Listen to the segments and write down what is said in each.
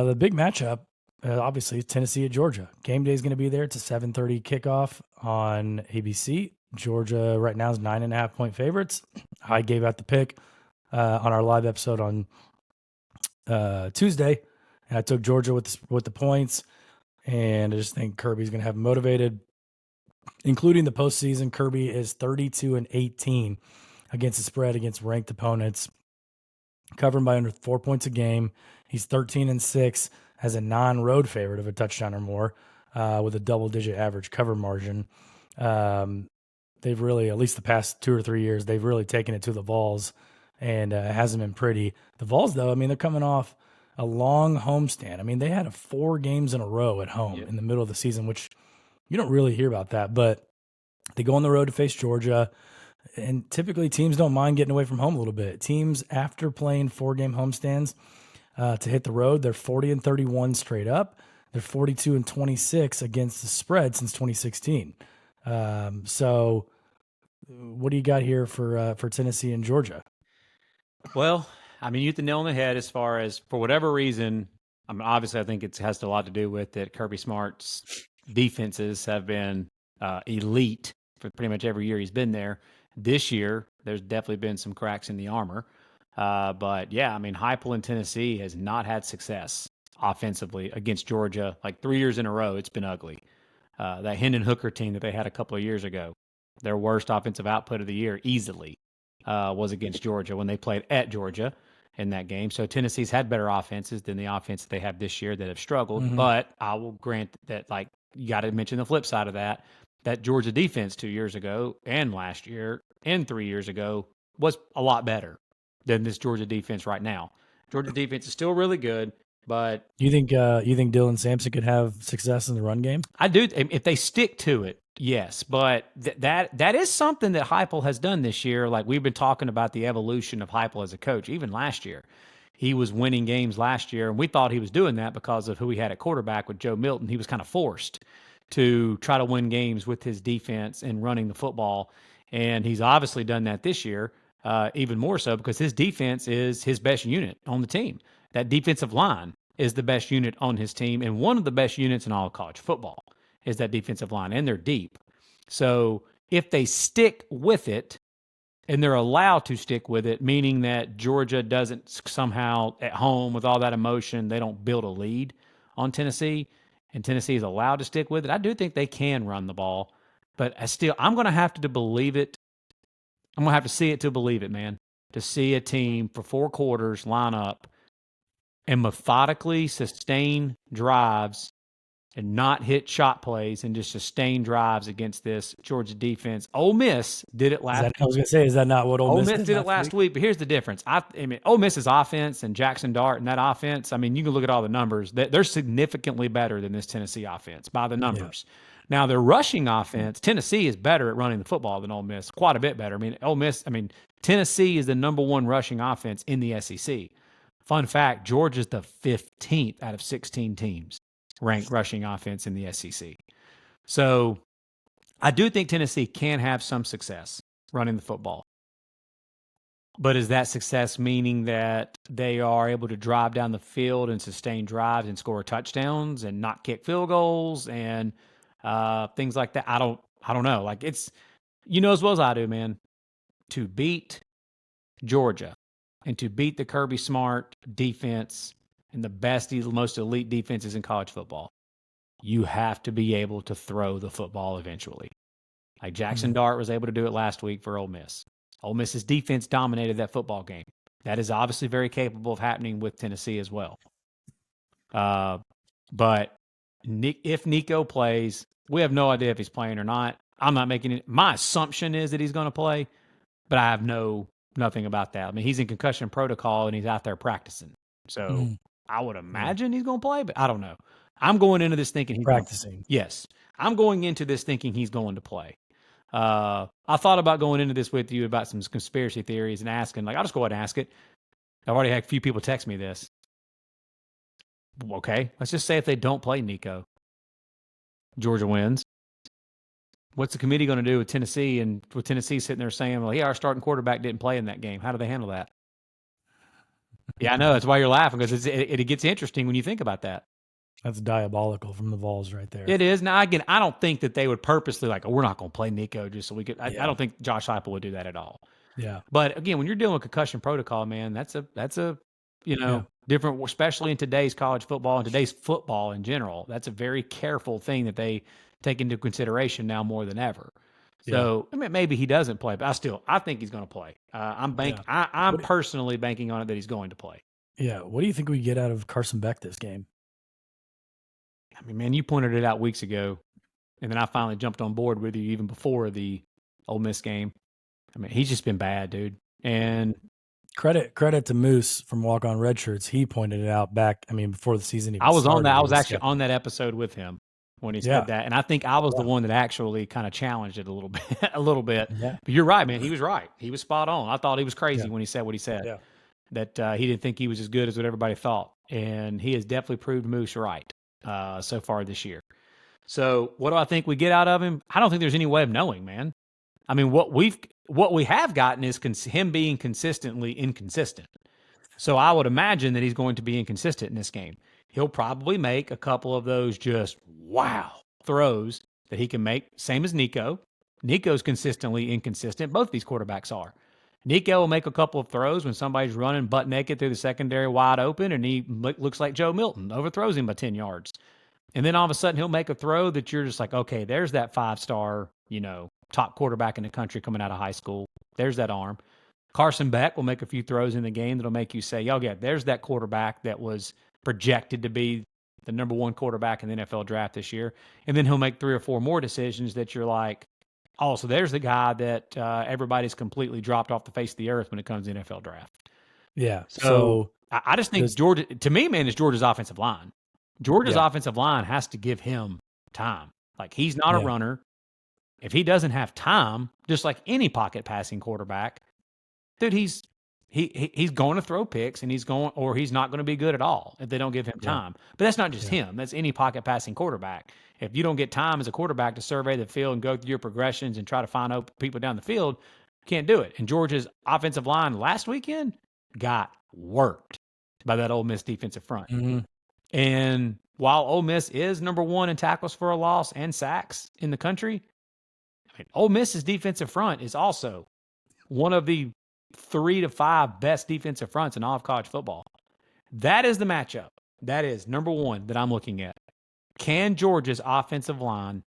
The big matchup, obviously, is Tennessee at Georgia. Game day is going to be there. It's a 7:30 kickoff on ABC. Georgia right now is 9.5-point favorites. I gave out the pick on our live episode on Tuesday, and I took Georgia with the points. And I just think Kirby's going to have them motivated, including the postseason. Kirby is 32-18 against the spread against ranked opponents, covering by under 4 points a game. He's 13-6 as a non-road favorite of a touchdown or more, with a double-digit average cover margin. They've really, at least the past 2 or 3 years, they've really taken it to the Vols, and it hasn't been pretty. The Vols, though, I mean, they're coming off a long homestand. I mean, they had 4 games in a row at home in the middle of the season, which you don't really hear about that. But they go on the road to face Georgia, and typically teams don't mind getting away from home a little bit. Teams, after playing 4-game homestands to hit the road, they're 40-31 straight up. They're 42-26 against the spread since 2016. So what do you got here for Tennessee and Georgia? Well, I mean, you hit the nail on the head as far as, for whatever reason, I mean, obviously I think it has a lot to do with that Kirby Smart's defenses have been elite for pretty much every year he's been there. This year, there's definitely been some cracks in the armor. But yeah, I mean, Heupel in Tennessee has not had success offensively against Georgia. Like 3 years in a row, it's been ugly. That Hendon Hooker team that they had a couple of years ago, their worst offensive output of the year easily was against Georgia when they played at Georgia in that game. So Tennessee's had better offenses than the offense that they have this year that have struggled. Mhm. But I will grant that, like, you got to mention the flip side of that. That Georgia defense 2 years ago and last year and 3 years ago was a lot better than this Georgia defense right now. Georgia defense is still really good, but You think Dylan Sampson could have success in the run game? I do, if they stick to it. Yes, but that is something that Heupel has done this year. Like, we've been talking about the evolution of Heupel as a coach. Even last year, he was winning games last year, and we thought he was doing that because of who he had at quarterback with Joe Milton. He was kind of forced to try to win games with his defense and running the football, and he's obviously done that this year, even more so because his defense is his best unit on the team. That defensive line is the best unit on his team, and one of the best units in all of college football is that defensive line, and they're deep. So if they stick with it, and they're allowed to stick with it, meaning that Georgia doesn't somehow at home with all that emotion, they don't build a lead on Tennessee, and Tennessee is allowed to stick with it, I do think they can run the ball. But I'm going to have to believe it. I'm going to have to see it to believe it, man. To see a team for 4 quarters line up and methodically sustain drives and not hit shot plays and just sustain drives against this Georgia defense. Ole Miss did it last week. I was going to say, is that not what Ole Miss did it last week? But here's the difference. I mean, Ole Miss's offense and Jackson Dart and that offense, I mean, you can look at all the numbers. They're significantly better than this Tennessee offense by the numbers. Yeah. Now, their rushing offense, Tennessee is better at running the football than Ole Miss, quite a bit better. I mean, Tennessee is the number 1 rushing offense in the SEC. Fun fact, Georgia's the 15th out of 16 teams ranked rushing offense in the SEC. So I do think Tennessee can have some success running the football. But is that success meaning that they are able to drive down the field and sustain drives and score touchdowns and not kick field goals and things like that? I don't know. Like, it's, as well as I do, man, to beat Georgia and to beat the Kirby Smart defense and the best, most elite defenses in college football, you have to be able to throw the football eventually. Like Jackson Dart was able to do it last week for Ole Miss. Ole Miss's defense dominated that football game. That is obviously very capable of happening with Tennessee as well. But if Nico plays, we have no idea if he's playing or not. I'm not making it. My assumption is that he's going to play, but I have nothing about that. I mean, he's in concussion protocol and he's out there practicing. So I would imagine he's going to play, but I don't know. I'm going into this thinking he's practicing. Yes. I'm going into this thinking he's going to play. I thought about going into this with you about some conspiracy theories and asking, like, I'll just go ahead and ask it. I've already had a few people text me this. Okay, let's just say if they don't play Nico, Georgia wins. What's the committee going to do with Tennessee? And with Tennessee sitting there saying, well, yeah, our starting quarterback didn't play in that game. How do they handle that? Yeah, I know. That's why you're laughing, because it gets interesting when you think about that. That's diabolical from the Vols right there. It is. Now, again, I don't think that they would purposely like, oh, we're not going to play Nico just so we could. I Yeah. don't think Josh Heupel would do that at all. Yeah. But again, when you're dealing with concussion protocol, man, that's a Yeah. different, especially in today's college football and today's football in general. That's a very careful thing that they take into consideration now more than ever. Yeah. So I mean, maybe he doesn't play, but I think he's going to play. Yeah. I'm personally banking on it that he's going to play. Yeah. What do you think we get out of Carson Beck this game? I mean, man, you pointed it out weeks ago, and then I finally jumped on board with you even before the Ole Miss game. I mean, he's just been bad, dude. And Credit to Moose from Walk On Red Shirts. He pointed it out back. I mean, before the season even I was started, on that. I he was actually skeptical. on that episode with him when he Yeah. said that, and I think I was the one that actually kind of challenged it a little bit. a little bit. Yeah. But you're right, man. He was right. He was spot on. I thought he was crazy Yeah. when he said what he said. Yeah. That he didn't think he was as good as what everybody thought, and he has definitely proved Moose right so far this year. So, what do I think we get out of him? I don't think there's any way of knowing, man. I mean, what we have gotten is him being consistently inconsistent. So I would imagine that he's going to be inconsistent in this game. He'll probably make a couple of those just wow throws that he can make, same as Nico. Nico's consistently inconsistent. Both these quarterbacks are. Nico will make a couple of throws when somebody's running butt naked through the secondary wide open, and he looks like Joe Milton, overthrows him by 10 yards. And then all of a sudden he'll make a throw that you're just like, okay, there's that 5-star, top quarterback in the country coming out of high school. There's that arm. Carson Beck will make a few throws in the game that'll make you say, oh, yeah, there's that quarterback that was projected to be the number one quarterback in the NFL draft this year. And then he'll make 3 or 4 more decisions that you're like, oh, so there's the guy that everybody's completely dropped off the face of the earth when it comes to the NFL draft. Yeah. So I just think Georgia, to me, man, is Georgia's offensive line. Georgia's offensive line has to give him time. Like, he's not a runner. If he doesn't have time, just like any pocket passing quarterback, dude, he's going to throw picks, and he's not going to be good at all if they don't give him time. But that's not just him. That's any pocket passing quarterback. If you don't get time as a quarterback to survey the field and go through your progressions and try to find open people down the field, you can't do it. And Georgia's offensive line last weekend got worked by that Ole Miss defensive front. Mm-hmm. And while Ole Miss is number 1 in tackles for a loss and sacks in the country, I mean, Ole Miss's defensive front is also one of the 3 to 5 best defensive fronts in all of college football. That is the matchup. That is number 1 that I'm looking at. Can Georgia's offensive line,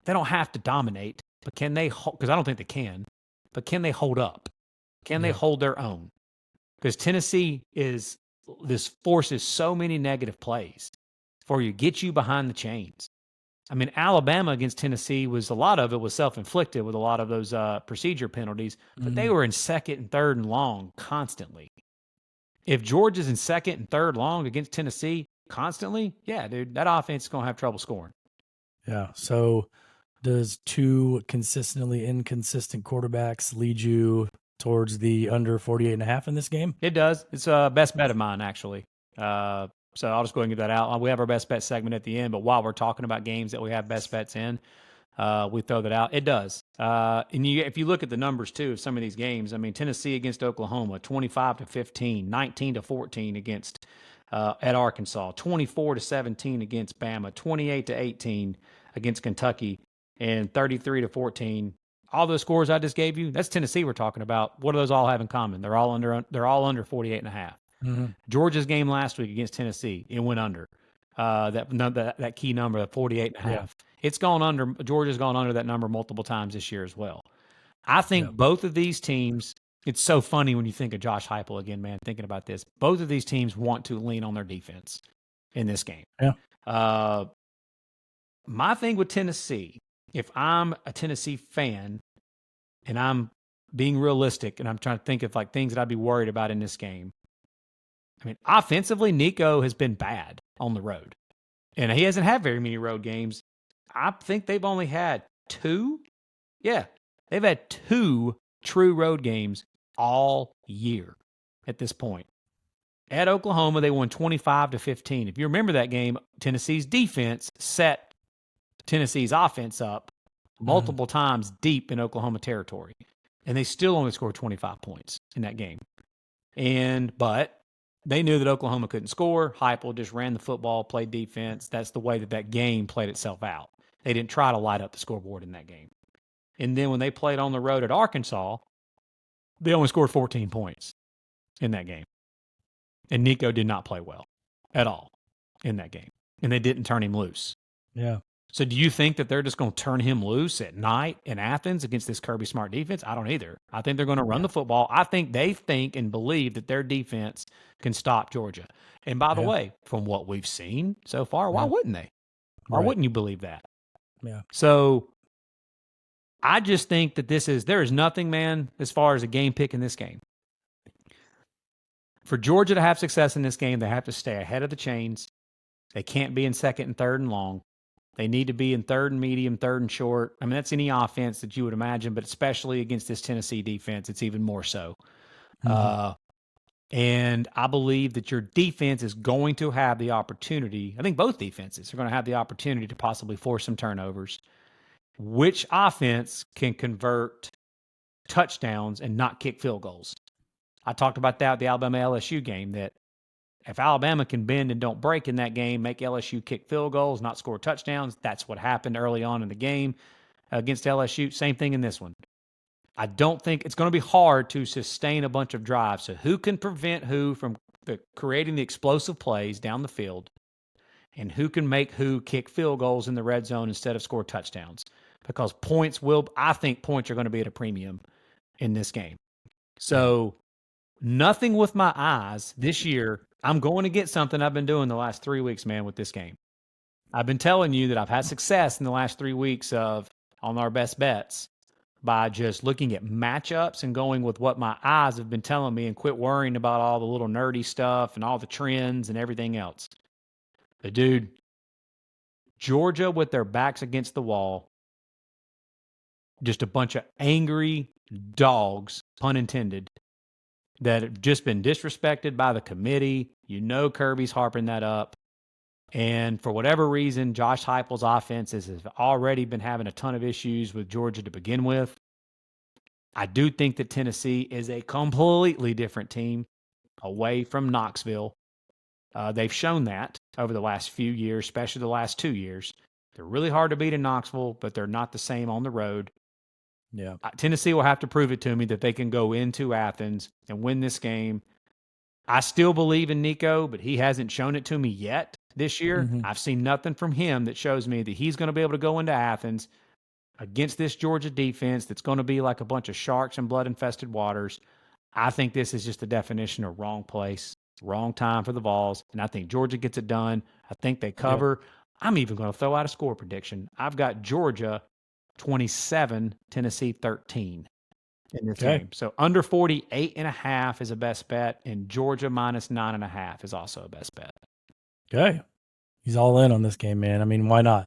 they don't have to dominate, but can they hold, because I don't think they can, but can they hold up? Can they hold their own? Because Tennessee forces so many negative plays for you, get you behind the chains. I mean, Alabama against Tennessee a lot of it was self-inflicted with a lot of those procedure penalties, but they were in 2nd and 3rd and long constantly. If Georgia's in 2nd and 3rd long against Tennessee constantly, yeah, dude, that offense is going to have trouble scoring. Yeah. So does 2 consistently inconsistent quarterbacks lead you towards the under 48.5 in this game? It does. It's a best bet of mine, actually. So I'll just go ahead and get that out. We have our best bet segment at the end, but while we're talking about games that we have best bets in, we throw that out. It does. And if you look at the numbers, too, of some of these games, I mean, Tennessee against Oklahoma, 25-15, 19-14 against at Arkansas, 24-17 against Bama, 28-18 against Kentucky, and 33-14. All those scores I just gave you, that's Tennessee we're talking about. What do those all have in common? They're all under 48.5. Mm-hmm. Georgia's game last week against Tennessee, it went under that key number of 48.5. Yeah. It's gone under. Georgia's gone under that number multiple times this year as well. I think both of these teams, it's so funny when you think of Josh Heupel again, man, thinking about this. Both of these teams want to lean on their defense in this game. Yeah. My thing with Tennessee, if I'm a Tennessee fan and I'm being realistic and I'm trying to think of like things that I'd be worried about in this game, I mean, offensively, Nico has been bad on the road. And he hasn't had very many road games. I think they've only had 2. Yeah, they've had 2 true road games all year at this point. At Oklahoma, they won 25-15. If you remember that game, Tennessee's defense set Tennessee's offense up multiple times deep in Oklahoma territory. And they still only scored 25 points in that game. But they knew that Oklahoma couldn't score. Heupel just ran the football, played defense. That's the way that game played itself out. They didn't try to light up the scoreboard in that game. And then when they played on the road at Arkansas, they only scored 14 points in that game. And Nico did not play well at all in that game. And they didn't turn him loose. Yeah. So do you think that they're just going to turn him loose at night in Athens against this Kirby Smart defense? I don't either. I think they're going to run the football. I think they think and believe that their defense can stop Georgia. And by the way, from what we've seen so far, why wouldn't they? Why wouldn't you believe that? Yeah. So I just think that there is nothing, man, as far as a game pick in this game. For Georgia to have success in this game, they have to stay ahead of the chains. They can't be in second and third and long. They need to be in third and medium, third and short. I mean, that's any offense that you would imagine, but especially against this Tennessee defense, it's even more so. And I believe that your defense is going to have the opportunity. I think both defenses are going to have the opportunity to possibly force some turnovers. Which offense can convert touchdowns and not kick field goals? I talked about that at the Alabama LSU game, that if Alabama can bend and don't break in that game, make LSU kick field goals, not score touchdowns, that's what happened early on in the game against LSU. Same thing in this one. I don't think it's going to be hard to sustain a bunch of drives. So who can prevent who from creating the explosive plays down the field, and who can make who kick field goals in the red zone instead of score touchdowns? Because I think points are going to be at a premium in this game. So nothing with my eyes this year. I'm going to get something I've been doing the last 3 weeks, man, with this game. I've been telling you that I've had success in the last 3 weeks on our best bets by just looking at matchups and going with what my eyes have been telling me and quit worrying about all the little nerdy stuff and all the trends and everything else. But dude, Georgia with their backs against the wall, just a bunch of angry dogs, pun intended, that have just been disrespected by the committee. You know Kirby's harping that up. And for whatever reason, Josh Heupel's offenses have already been having a ton of issues with Georgia to begin with. I do think that Tennessee is a completely different team away from Knoxville. They've shown that over the last few years, especially the last 2 years. They're really hard to beat in Knoxville, but they're not the same on the road. Yeah. Tennessee will have to prove it to me that they can go into Athens and win this game. I still believe in Nico, but he hasn't shown it to me yet this year. I've seen nothing from him that shows me that he's going to be able to go into Athens against this Georgia defense that's going to be like a bunch of sharks and blood-infested waters. I think this is just the definition of wrong place, wrong time for the Vols, and I think Georgia gets it done. I think they cover. Yep. I'm even going to throw out a score prediction. I've got Georgia 27, Tennessee 13 in this game. So under 48.5 is a best bet, and Georgia minus 9.5 is also a best bet. Okay. He's all in on this game, man. I mean, why not?